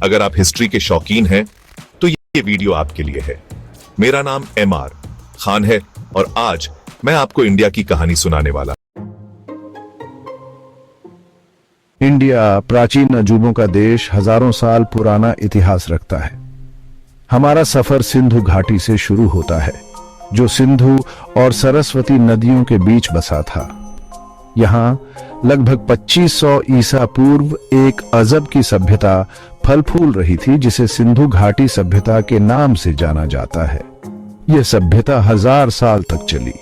अगर आप हिस्ट्री के शौकीन हैं तो ये वीडियो आपके लिए है। मेरा नाम MR खान है और आज मैं आपको इंडिया की कहानी सुनाने वाला। इंडिया प्राचीन अजूबों का देश, हजारों साल पुराना इतिहास रखता है। हमारा सफर सिंधु घाटी से शुरू होता है, जो सिंधु और सरस्वती नदियों के बीच बसा था। यहाँ लगभग 2500 ईसा पूर्व एक अजब की सभ्यता फल फूल रही थी, जिसे सिंधु घाटी सभ्यता के नाम से जाना जाता है। यह सभ्यता 1000 साल तक चली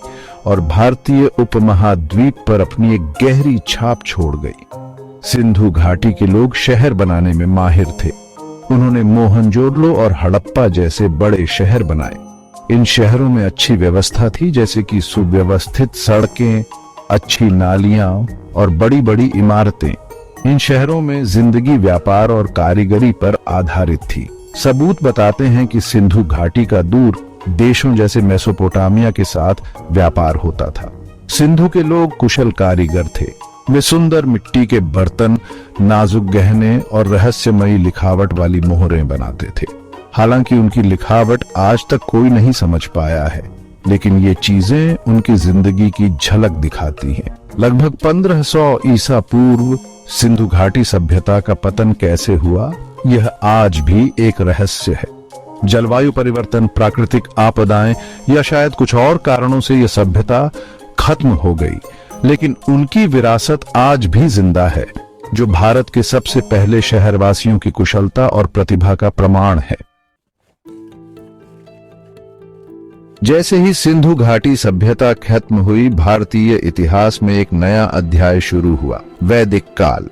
और भारतीय उपमहाद्वीप पर अपनी एक गहरी छाप छोड़ गई। सिंधु घाटी के लोग शहर बनाने में माहिर थे। उन्होंने मोहनजोदड़ो और हड़प्पा जैसे बड़े शहर बनाए। इन शहरों में अच्छी व्यवस्था थी, जैसे कि सुव्यवस्थित सड़कें, अच्छी नालियां और बड़ी बड़ी इमारतें। इन शहरों में जिंदगी व्यापार और कारीगरी पर आधारित थी। सबूत बताते हैं कि सिंधु घाटी का दूर देशों जैसे मेसोपोटामिया के साथ व्यापार होता था। सिंधु के लोग कुशल कारीगर थे। वे सुंदर मिट्टी के बर्तन, नाजुक गहने और रहस्यमयी लिखावट वाली मोहरें बनाते थे। हालांकि उनकी लिखावट आज तक कोई नहीं समझ पाया है, लेकिन ये चीजें उनकी जिंदगी की झलक दिखाती हैं। लगभग 1500 ईसा पूर्व सिंधु घाटी सभ्यता का पतन कैसे हुआ, यह आज भी एक रहस्य है। जलवायु परिवर्तन, प्राकृतिक आपदाएं या शायद कुछ और कारणों से यह सभ्यता खत्म हो गई, लेकिन उनकी विरासत आज भी जिंदा है, जो भारत के सबसे पहले शहरवासियों की कुशलता और प्रतिभा का प्रमाण है। जैसे ही सिंधु घाटी सभ्यता खत्म हुई, भारतीय इतिहास में एक नया अध्याय शुरू हुआ, वैदिक काल।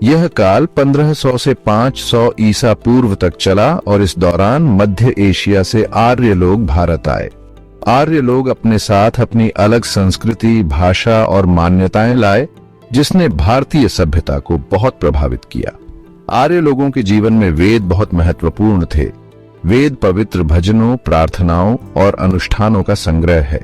यह काल 1500 से 500 ईसा पूर्व तक चला और इस दौरान मध्य एशिया से आर्य लोग भारत आए। आर्य लोग अपने साथ अपनी अलग संस्कृति, भाषा और मान्यताएं लाए, जिसने भारतीय सभ्यता को बहुत प्रभावित किया। आर्य लोगों के जीवन में वेद बहुत महत्वपूर्ण थे। वेद पवित्र भजनों, प्रार्थनाओं और अनुष्ठानों का संग्रह है।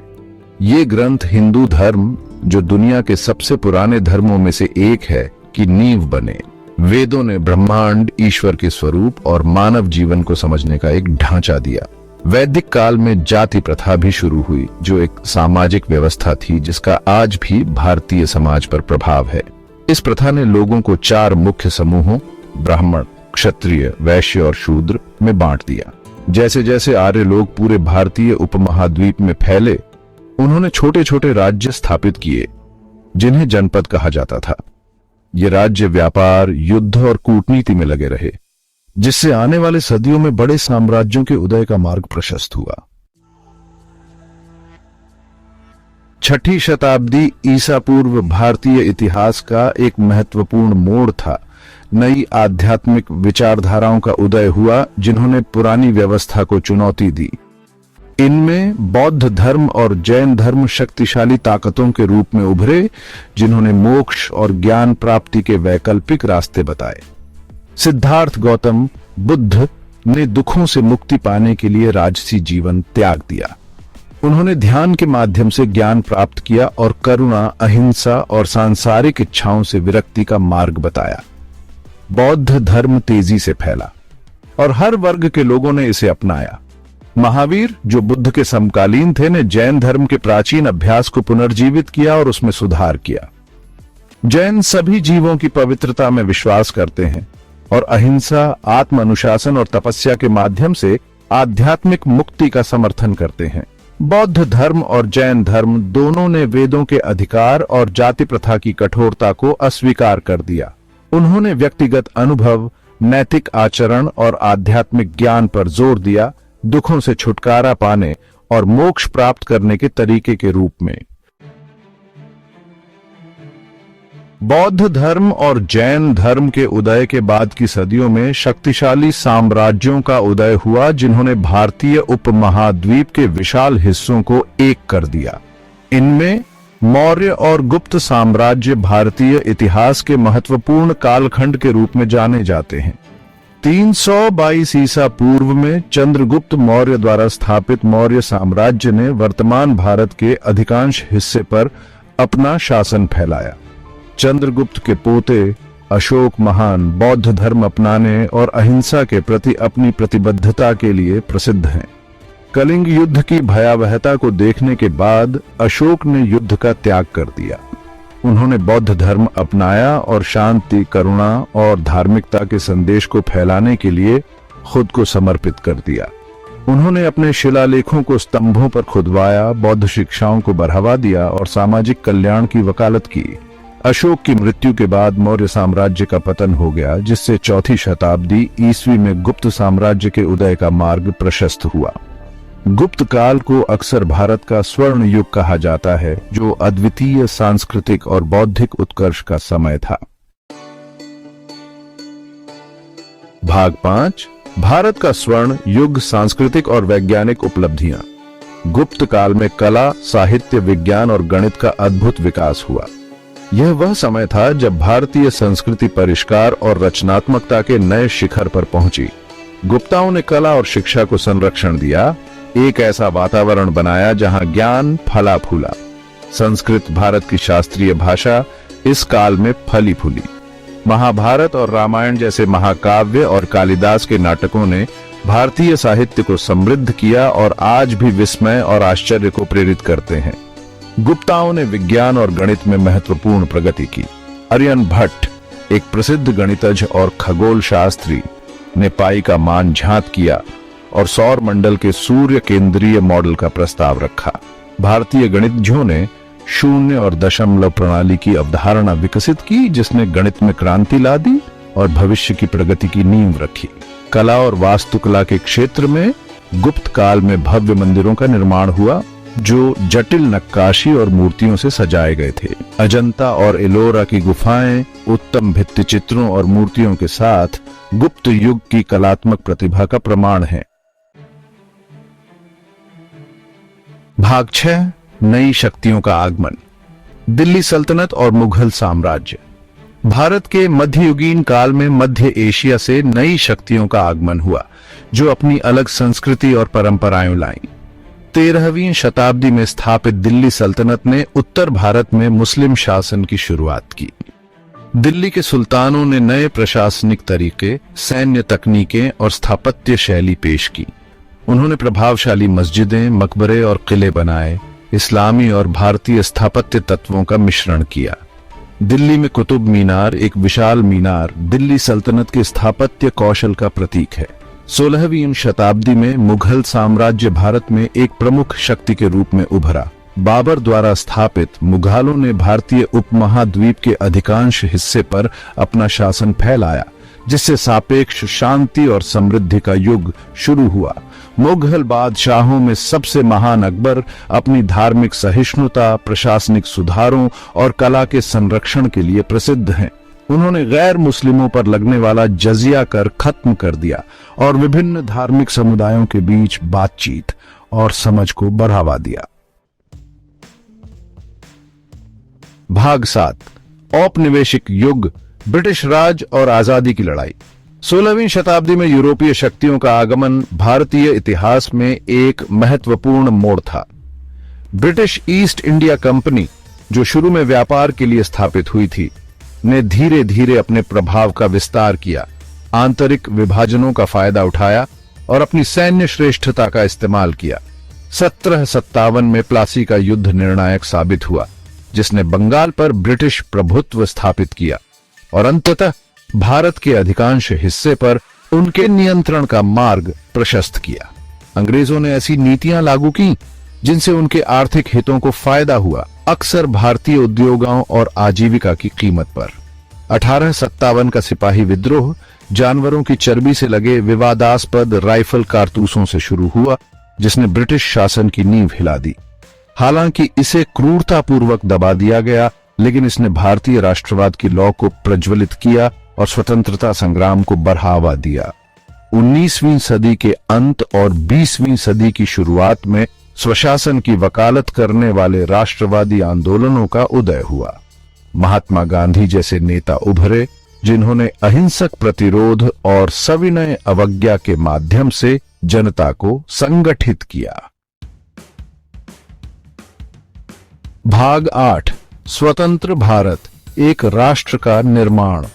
ये ग्रंथ हिंदू धर्म, जो दुनिया के सबसे पुराने धर्मों में से एक है, की नींव बने। वेदों ने ब्रह्मांड, ईश्वर के स्वरूप और मानव जीवन को समझने का एक ढांचा दिया। वैदिक काल में जाति प्रथा भी शुरू हुई, जो एक सामाजिक व्यवस्था थी जिसका आज भी भारतीय समाज पर प्रभाव है। इस प्रथा ने लोगों को 4 मुख्य समूहों, ब्राह्मण, क्षत्रिय, वैश्य और शूद्र में बांट दिया। जैसे जैसे आर्य लोग पूरे भारतीय उपमहाद्वीप में फैले, उन्होंने छोटे छोटे राज्य स्थापित किए, जिन्हें जनपद कहा जाता था। ये राज्य व्यापार, युद्ध और कूटनीति में लगे रहे, जिससे आने वाले सदियों में बड़े साम्राज्यों के उदय का मार्ग प्रशस्त हुआ। 6ठी शताब्दी ईसा पूर्व भारतीय इतिहास का एक महत्वपूर्ण मोड़ था। नई आध्यात्मिक विचारधाराओं का उदय हुआ, जिन्होंने पुरानी व्यवस्था को चुनौती दी। इनमें बौद्ध धर्म और जैन धर्म शक्तिशाली ताकतों के रूप में उभरे, जिन्होंने मोक्ष और ज्ञान प्राप्ति के वैकल्पिक रास्ते बताए। सिद्धार्थ गौतम बुद्ध ने दुखों से मुक्ति पाने के लिए राजसी जीवन त्याग दिया। उन्होंने ध्यान के माध्यम से ज्ञान प्राप्त किया और करुणा, अहिंसा और सांसारिक इच्छाओं से विरक्ति का मार्ग बताया। बौद्ध धर्म तेजी से फैला और हर वर्ग के लोगों ने इसे अपनाया। महावीर, जो बुद्ध के समकालीन थे, ने जैन धर्म के प्राचीन अभ्यास को पुनर्जीवित किया और उसमें सुधार किया। जैन सभी जीवों की पवित्रता में विश्वास करते हैं और अहिंसा, आत्म अनुशासन और तपस्या के माध्यम से आध्यात्मिक मुक्ति का समर्थन करते हैं। बौद्ध धर्म और जैन धर्म दोनों ने वेदों के अधिकार और जाति प्रथा की कठोरता को अस्वीकार कर दिया। उन्होंने व्यक्तिगत अनुभव, नैतिक आचरण और आध्यात्मिक ज्ञान पर जोर दिया, दुखों से छुटकारा पाने और मोक्ष प्राप्त करने के तरीके के रूप में। बौद्ध धर्म और जैन धर्म के उदय के बाद की सदियों में शक्तिशाली साम्राज्यों का उदय हुआ, जिन्होंने भारतीय उपमहाद्वीप के विशाल हिस्सों को एक कर दिया। इनमें मौर्य और गुप्त साम्राज्य भारतीय इतिहास के महत्वपूर्ण कालखंड के रूप में जाने जाते हैं। 322 ईसा पूर्व में चंद्रगुप्त मौर्य द्वारा स्थापित मौर्य साम्राज्य ने वर्तमान भारत के अधिकांश हिस्से पर अपना शासन फैलाया। चंद्रगुप्त के पोते अशोक महान बौद्ध धर्म अपनाने और अहिंसा के प्रति अपनी प्रतिबद्धता के लिए प्रसिद्ध हैं। कलिंग युद्ध की भयावहता को देखने के बाद अशोक ने युद्ध का त्याग कर दिया। उन्होंने बौद्ध धर्म अपनाया और शांति, करुणा और धार्मिकता के संदेश को फैलाने के लिए खुद को समर्पित कर दिया। उन्होंने अपने शिलालेखों को स्तंभों पर खुदवाया, बौद्ध शिक्षाओं को बढ़ावा दिया और सामाजिक कल्याण की वकालत की। अशोक की मृत्यु के बाद मौर्य साम्राज्य का पतन हो गया, जिससे चौथी शताब्दी ईस्वी में गुप्त साम्राज्य के उदय का मार्ग प्रशस्त हुआ। गुप्त काल को अक्सर भारत का स्वर्ण युग कहा जाता है, जो अद्वितीय सांस्कृतिक और बौद्धिक उत्कर्ष का समय था। भाग 5, भारत का स्वर्ण युग, सांस्कृतिक और वैज्ञानिक उपलब्धियां। गुप्त काल में कला, साहित्य, विज्ञान और गणित का अद्भुत विकास हुआ। यह वह समय था जब भारतीय संस्कृति परिष्कार और रचनात्मकता के नए शिखर पर पहुंची। गुप्ताओं ने कला और शिक्षा को संरक्षण दिया, एक ऐसा वातावरण बनाया जहां ज्ञान फला फूला। संस्कृत भारत की शास्त्रीय भाषा इस काल में फली फूली। महाभारत और रामायण जैसे महाकाव्य और कालिदास के नाटकों ने भारतीय साहित्य को समृद्ध किया और आज भी विस्मय और आश्चर्य को प्रेरित करते हैं। गुप्ताओं ने विज्ञान और गणित में महत्वपूर्ण प्रगति की। आर्यन भट्ट, एक प्रसिद्ध गणितज्ञ और खगोल शास्त्री, ने पाई का मान झात किया और सौर मंडल के सूर्य केंद्रीय मॉडल का प्रस्ताव रखा। भारतीय गणितज्ञों ने शून्य और दशमलव प्रणाली की अवधारणा विकसित की, जिसने गणित में क्रांति ला दी और भविष्य की प्रगति की नींव रखी। कला और वास्तुकला के क्षेत्र में गुप्त काल में भव्य मंदिरों का निर्माण हुआ, जो जटिल नक्काशी और मूर्तियों से सजाए गए थे। अजंता और एलोरा की गुफाएं उत्तम भित्ति चित्रों और मूर्तियों के साथ गुप्त युग की कलात्मक प्रतिभा का प्रमाण है। भाग 6, नई शक्तियों का आगमन। दिल्ली सल्तनत और मुगल साम्राज्य। भारत के मध्ययुगीन काल में मध्य एशिया से नई शक्तियों का आगमन हुआ, जो अपनी अलग संस्कृति और परंपराएं लाईं। 13वीं शताब्दी में स्थापित दिल्ली सल्तनत ने उत्तर भारत में मुस्लिम शासन की शुरुआत की। दिल्ली के सुल्तानों ने नए प्रशासनिक तरीके, सैन्य तकनीकें और स्थापत्य शैली पेश की। उन्होंने प्रभावशाली मस्जिदें, मकबरे और किले बनाए, इस्लामी और भारतीय स्थापत्य तत्वों का मिश्रण किया। दिल्ली में कुतुब मीनार, एक विशाल मीनार, दिल्ली सल्तनत के स्थापत्य कौशल का प्रतीक है। 16वीं शताब्दी में मुगल साम्राज्य भारत में एक प्रमुख शक्ति के रूप में उभरा। बाबर द्वारा स्थापित मुगलों ने भारतीय उपमहाद्वीप के अधिकांश हिस्से पर अपना शासन फैलाया, जिससे सापेक्ष शांति और समृद्धि का युग शुरू हुआ। मुगल बादशाहों में सबसे महान अकबर अपनी धार्मिक सहिष्णुता, प्रशासनिक सुधारों और कला के संरक्षण के लिए प्रसिद्ध हैं। उन्होंने गैर मुस्लिमों पर लगने वाला जजिया कर खत्म कर दिया और विभिन्न धार्मिक समुदायों के बीच बातचीत और समझ को बढ़ावा दिया। भाग 7, औपनिवेशिक युग, ब्रिटिश राज और आजादी की लड़ाई। 16वीं शताब्दी में यूरोपीय शक्तियों का आगमन भारतीय इतिहास में एक महत्वपूर्ण मोड़ था। ब्रिटिश ईस्ट इंडिया कंपनी, जो शुरू में व्यापार के लिए स्थापित हुई थी, ने धीरे धीरे अपने प्रभाव का विस्तार किया, आंतरिक विभाजनों का फायदा उठाया और अपनी सैन्य श्रेष्ठता का इस्तेमाल किया। 1757 में प्लासी का युद्ध निर्णायक साबित हुआ, जिसने बंगाल पर ब्रिटिश प्रभुत्व स्थापित किया और अंततः भारत के अधिकांश हिस्से पर उनके नियंत्रण का मार्ग प्रशस्त किया। अंग्रेजों ने ऐसी नीतियां लागू की जिनसे उनके आर्थिक हितों को फायदा हुआ, अक्सर भारतीय उद्योगों और आजीविका की कीमत पर। 1857 का सिपाही विद्रोह जानवरों की चर्बी से लगे विवादास्पद राइफल कारतूसों से शुरू हुआ, जिसने ब्रिटिश शासन की नींव हिला दी। हालांकि इसे क्रूरतापूर्वक दबा दिया गया, लेकिन इसने भारतीय राष्ट्रवाद की लौ को प्रज्वलित किया और स्वतंत्रता संग्राम को बढ़ावा दिया। 19वीं सदी के अंत और 20वीं सदी की शुरुआत में स्वशासन की वकालत करने वाले राष्ट्रवादी आंदोलनों का उदय हुआ। महात्मा गांधी जैसे नेता उभरे, जिन्होंने अहिंसक प्रतिरोध और सविनय अवज्ञा के माध्यम से जनता को संगठित किया। भाग 8, स्वतंत्र भारत, एक राष्ट्र का निर्माण।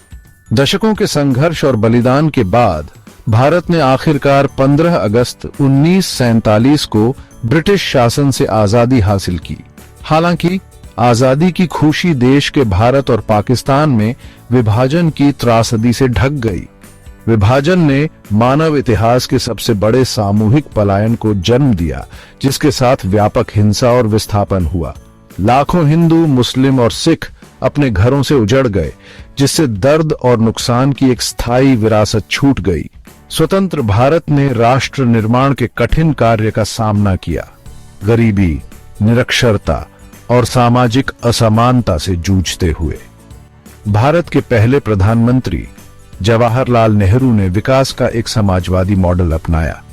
दशकों के संघर्ष और बलिदान के बाद भारत ने आखिरकार 15 अगस्त 1947 को ब्रिटिश शासन से आजादी हासिल की। हालांकि आजादी की खुशी देश के भारत और पाकिस्तान में विभाजन की त्रासदी से ढक गई। विभाजन ने मानव इतिहास के सबसे बड़े सामूहिक पलायन को जन्म दिया, जिसके साथ व्यापक हिंसा और विस्थापन हुआ। लाखों हिंदू, मुस्लिम और सिख अपने घरों से उजड़ गए, जिससे दर्द और नुकसान की एक स्थायी विरासत छूट गई। स्वतंत्र भारत ने राष्ट्र निर्माण के कठिन कार्य का सामना किया, गरीबी, निरक्षरता और सामाजिक असमानता से जूझते हुए। भारत के पहले प्रधानमंत्री जवाहरलाल नेहरू ने विकास का एक समाजवादी मॉडल अपनाया,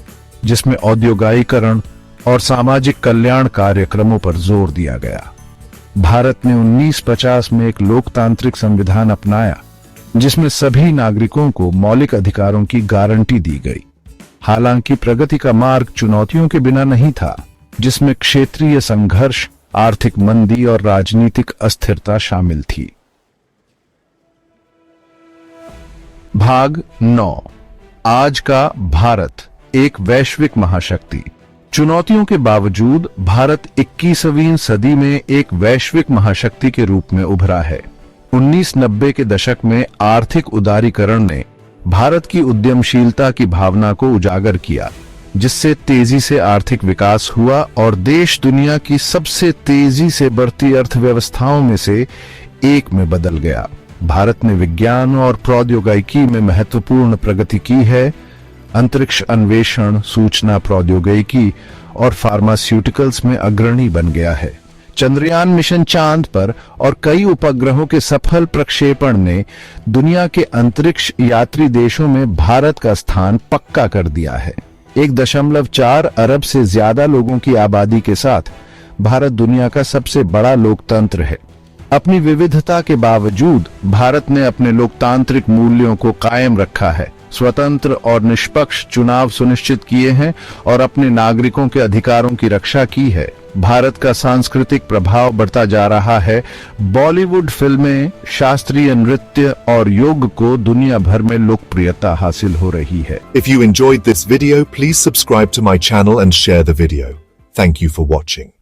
जिसमें औद्योगिकीकरण और सामाजिक कल्याण कार्यक्रमों पर जोर दिया गया। भारत ने 1950 में एक लोकतांत्रिक संविधान अपनाया, जिसमें सभी नागरिकों को मौलिक अधिकारों की गारंटी दी गई। हालांकि प्रगति का मार्ग चुनौतियों के बिना नहीं था, जिसमें क्षेत्रीय संघर्ष, आर्थिक मंदी और राजनीतिक अस्थिरता शामिल थी। भाग 9। आज का भारत, एक वैश्विक महाशक्ति। चुनौतियों के बावजूद भारत 21वीं सदी में एक वैश्विक महाशक्ति के रूप में उभरा है। 1990 के दशक में आर्थिक उदारीकरण ने भारत की उद्यमशीलता की भावना को उजागर किया, जिससे तेजी से आर्थिक विकास हुआ और देश दुनिया की सबसे तेजी से बढ़ती अर्थव्यवस्थाओं में से एक में बदल गया। भारत ने विज्ञान और प्रौद्योगिकी में महत्वपूर्ण प्रगति की है। अंतरिक्ष अन्वेषण, सूचना प्रौद्योगिकी और फार्मास्यूटिकल्स में अग्रणी बन गया है। चंद्रयान मिशन चांद पर और कई उपग्रहों के सफल प्रक्षेपण ने दुनिया के अंतरिक्ष यात्री देशों में भारत का स्थान पक्का कर दिया है। 1.4 अरब से ज्यादा लोगों की आबादी के साथ भारत दुनिया का सबसे बड़ा लोकतंत्र है। अपनी विविधता के बावजूद भारत ने अपने लोकतांत्रिक मूल्यों को कायम रखा है, स्वतंत्र और निष्पक्ष चुनाव सुनिश्चित किए हैं और अपने नागरिकों के अधिकारों की रक्षा की है। भारत का सांस्कृतिक प्रभाव बढ़ता जा रहा है। बॉलीवुड फिल्में, शास्त्रीय नृत्य और योग को दुनिया भर में लोकप्रियता हासिल हो रही है। If you enjoyed this video, please subscribe to my channel and share the video. Thank you for watching.